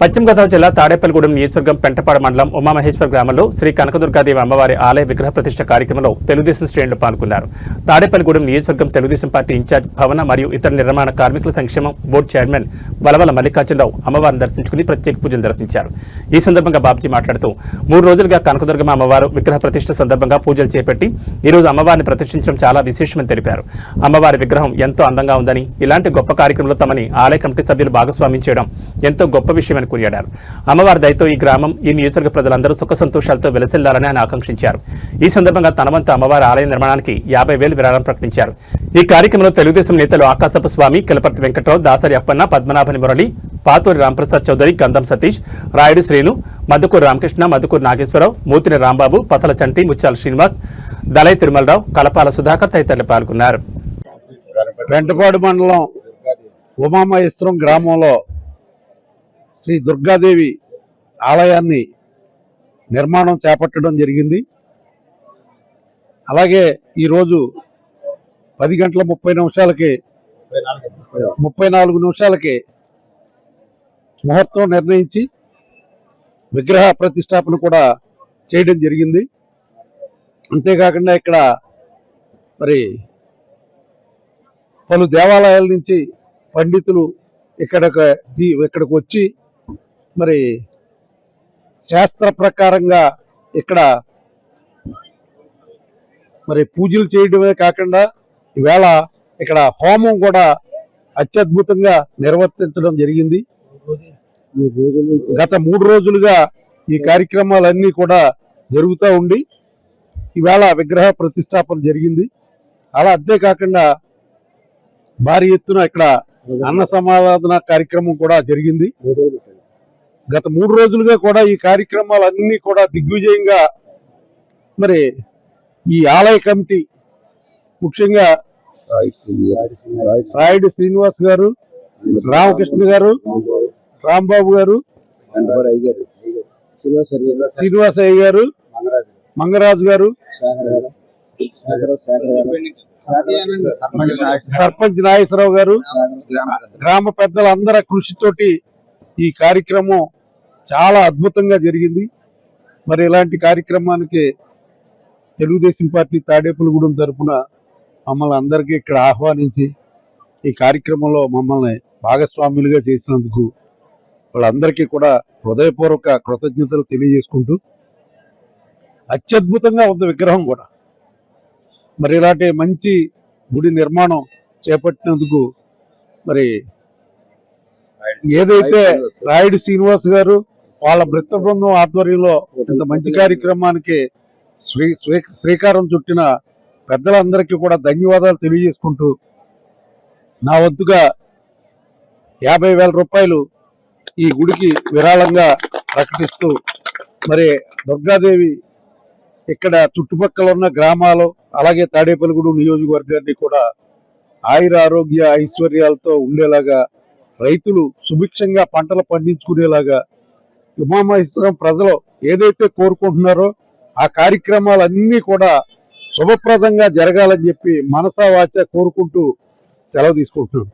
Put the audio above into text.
పశ్చిమ గోదావరి జిల్లా తాడేపల్లిగూడెం నియోజకవర్గం పెంటపాడు మండలం ఉమామహేశ్వర గ్రామంలో శ్రీ కనకదుర్గాదేవి అమ్మవారి ఆలయ విగ్రహ ప్రతిష్ఠ కార్యక్రమంలో తెలుగుదేశం శ్రేణులు పాల్గొన్నారు. తాడేపల్లిగూడెం నియోజకవర్గం తెలుగుదేశం పార్టీ ఇన్ఛార్జ్ భవన మరియు ఇతర నిర్మాణ కార్మికుల సంక్షేమం బోర్డు చైర్మన్ వలవల మల్లికార్జునరావు అమ్మవారిని దర్శించుకుని ప్రత్యేక పూజలు నిర్వహించారు. ఈ సందర్భంగా బాబుజీ మాట్లాడుతూ 3 రోజులుగా కనకదుర్గమ్మ అమ్మవారు విగ్రహ ప్రతిష్ఠ సందర్భంగా పూజలు చేపట్టి ఈ రోజు అమ్మవారిని ప్రతిష్ఠించడం చాలా విశేషమని తెలిపారు. అమ్మవారి విగ్రహం ఎంతో అందంగా ఉందని, ఇలాంటి గొప్ప కార్యక్రమంలో తమని ఆలయ కమిటీ సభ్యులు భాగస్వామ్యం చేయడం ఎంతో గొప్ప విషయమని కొనియాడారు. అమ్మవారి దయతో ఈ గ్రామం, ఈ నియోజకవర్గ ప్రజలందరూ సుఖ సంతోషాలతో వెలసిల్లాలని ఆయన ఆకాంక్షించారు. ఈ సందర్భంగా తన వంతు అమ్మవారి ఆలయ నిర్మాణానికి 50,000 విరాళం ప్రకటించారు. ఈ కార్యక్రమంలో తెలుగుదేశం నేతలు ఆకాశపు స్వామి, కిలపర్తి వెంకట్రావు, దాసరి అప్పన్న, పద్మనాభని మురళి, పాతూరి రాంప్రసాద్ చౌదరి, గంధం సతీష్, రాయుడు శ్రీను, మధుకూరు రామకృష్ణ, మధుకూరు నాగేశ్వరరావు, మూతిని రాంబాబు, పతల చంటి, ముత్యాల శ్రీనివాస్, దళై తిరుమలరావు, కలపాల సుధాకర్ తదితరులు పాల్గొన్నారు. పెంటపాడు మండలం ఉమామహేశ్వరం గ్రామంలో శ్రీ దుర్గాదేవి ఆలయాన్ని నిర్మాణం చేపట్టడం జరిగింది. అలాగే ఈరోజు 10:30 34 నిమిషాలకి ముహూర్తం నిర్ణయించి విగ్రహ ప్రతిష్టాపన కూడా చేయడం జరిగింది. అంతేకాకుండా ఇక్కడ మరి పలు దేవాలయాల నుంచి పండితులు ఇక్కడికి వచ్చి మరి శాస్త్ర ప్రకారంగా ఇక్కడ మరి పూజలు చేయడమే కాకుండా ఈవేళ ఇక్కడ హోమం కూడా అత్యద్భుతంగా నిర్వర్తించడం జరిగింది. గత 3 రోజులుగా ఈ కార్యక్రమాలన్నీ కూడా జరుగుతూ ఉండి ఈవేళ విగ్రహ ప్రతిష్టాపన జరిగింది. అలా అంతేకాకుండా భారీ ఎత్తున ఇక్కడ అన్న సమారాధన కార్యక్రమం కూడా జరిగింది. గత 3 రోజులుగా కూడా ఈ కార్యక్రమాలన్నీ కూడా దిగ్విజయంగా మరి ఈ ఆలయ కమిటీ ముఖ్యంగా రాయుడు శ్రీనివాస్ గారు, రామకృష్ణ గారు, రాంబాబు గారు, శ్రీనివాసయ్య గారు, మంగరాజు గారు, సర్పంచ్ నాగేశ్వరరావు గారు, గ్రామ పెద్దలందరి కృషితోటి ఈ కార్యక్రమం చాలా అద్భుతంగా జరిగింది. మరి ఇలాంటి కార్యక్రమానికి తెలుగుదేశం పార్టీ తాడేపల్లిగూడెం తరఫున మమ్మల్ని అందరికీ ఇక్కడ ఆహ్వానించి ఈ కార్యక్రమంలో మమ్మల్ని భాగస్వాములుగా చేసినందుకు వాళ్ళందరికీ కూడా హృదయపూర్వక కృతజ్ఞతలు తెలియజేసుకుంటూ, అత్యద్భుతంగా ఉంది విగ్రహం కూడా. మరి ఇలాంటి మంచి గుడి నిర్మాణం చేపట్టినందుకు మరి ఏదైతే రాయుడు శ్రీనివాస్ గారు వాళ్ళ బృంద బృందం ఆధ్వర్యంలో ఇంత మంచి కార్యక్రమానికి శ్రీకారం చుట్టిన పెద్దలందరికీ కూడా ధన్యవాదాలు తెలియజేసుకుంటూ, నా వంతుగా 50,000 రూపాయలు ఈ గుడికి విరాళంగా ప్రకటిస్తూ, మరి దుర్గాదేవి ఇక్కడ చుట్టుపక్కల ఉన్న గ్రామాలు అలాగే తాడేపల్లిగూడెం నియోజకవర్గాన్ని కూడా ఆయుర ఆరోగ్య ఐశ్వర్యాలతో ఉండేలాగా, రైతులు సుభిక్షంగా పంటలు పండించుకునేలాగా ఉమామహేశ్వరం ప్రజలు ఏదైతే కోరుకుంటున్నారో ఆ కార్యక్రమాలన్నీ కూడా శుభప్రదంగా జరగాలని చెప్పి మనసా వాచ కోరుకుంటూ సెలవు తీసుకుంటున్నాను.